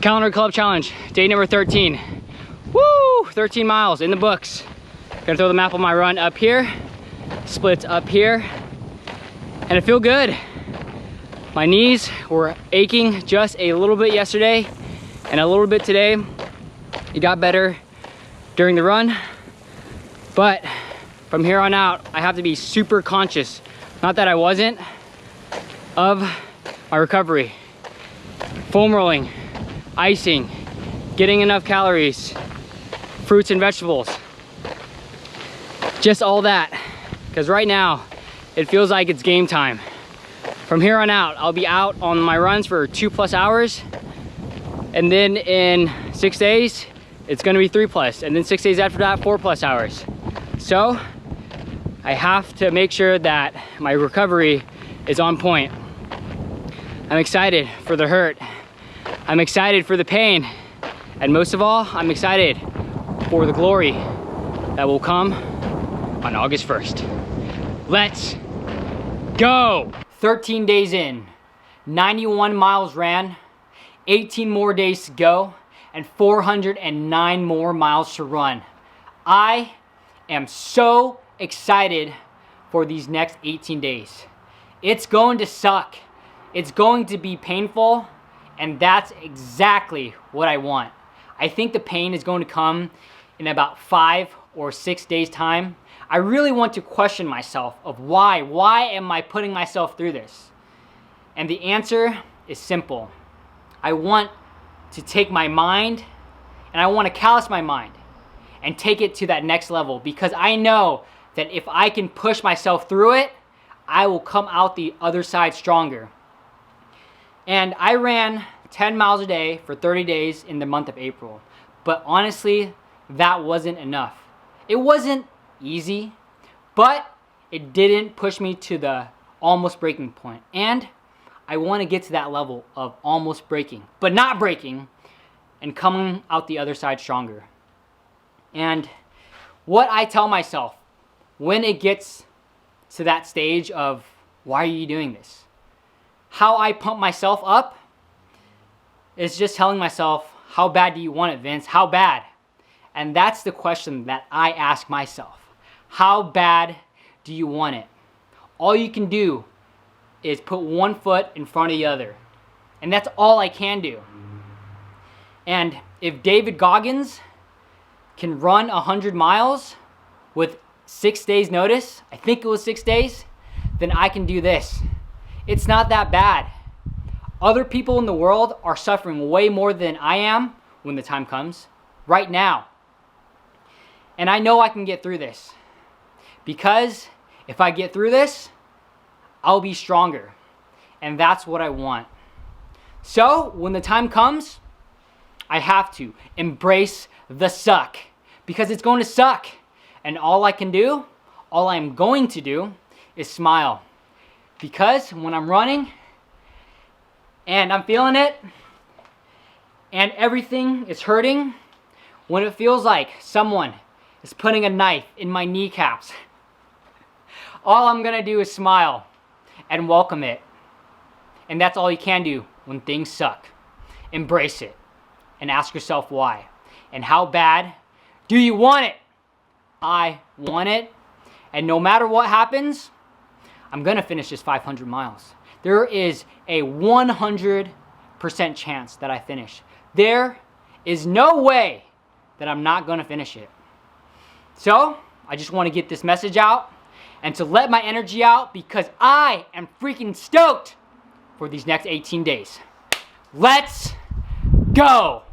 Calendar Club Challenge, day number 13. Woo! 13 miles in the books. Gonna throw the map on my run up here, splits up here, and it feel good. My knees were aching just a little bit yesterday and a little bit today. It got better during the run, but from here on out, I have to be super conscious, not that I wasn't, of my recovery. Foam rolling, icing, getting enough calories, fruits and vegetables, just all that. Because right now, it feels like it's game time. From here on out, I'll be out on my runs for 2+ hours. And then in 6 days, it's gonna be 3+. And then 6 days after that, 4+ hours. So, I have to make sure that my recovery is on point. I'm excited for the hurt. I'm excited for the pain. And most of all, I'm excited for the glory that will come on August 1st. Let's go! 13 days in, 91 miles ran, 18 more days to go, and 409 more miles to run. I am so excited for these next 18 days. It's going to suck. It's going to be painful, and that's exactly what I want. I think the pain is going to come in about 5 or 6 days time. I really want to question myself of why am I putting myself through this? And the answer is simple. I want to take my mind and I want to callous my mind and take it to that next level, because I know that if I can push myself through it, I will come out the other side stronger. And I ran 10 miles a day for 30 days in the month of April. But honestly, that wasn't enough. It wasn't easy, but it didn't push me to the almost breaking point. And I want to get to that level of almost breaking, but not breaking, and coming out the other side stronger. And what I tell myself when it gets to that stage of, why are you doing this? How I pump myself up is just telling myself, how bad do you want it, Vince? How bad? And that's the question that I ask myself. How bad do you want it? All you can do is put one foot in front of the other. And that's all I can do. And if David Goggins can run 100 miles with 6 days notice, I think it was 6 days, then I can do this. It's not that bad. Other people in the world are suffering way more than I am when the time comes, right now. And I know I can get through this, because if I get through this, I'll be stronger. And that's what I want. So when the time comes, I have to embrace the suck, because it's going to suck. And all I can do, all I'm going to do, is smile. Because when I'm running and I'm feeling it and everything is hurting, when it feels like someone is putting a knife in my kneecaps, all I'm gonna do is smile and welcome it. And that's all you can do when things suck. Embrace it and ask yourself why. And how bad do you want it? I want it. And no matter what happens, I'm gonna finish this 500 miles. There is a 100% chance that I finish. There is no way that I'm not gonna finish it. So, I just wanna get this message out and to let my energy out, because I am freaking stoked for these next 18 days. Let's go!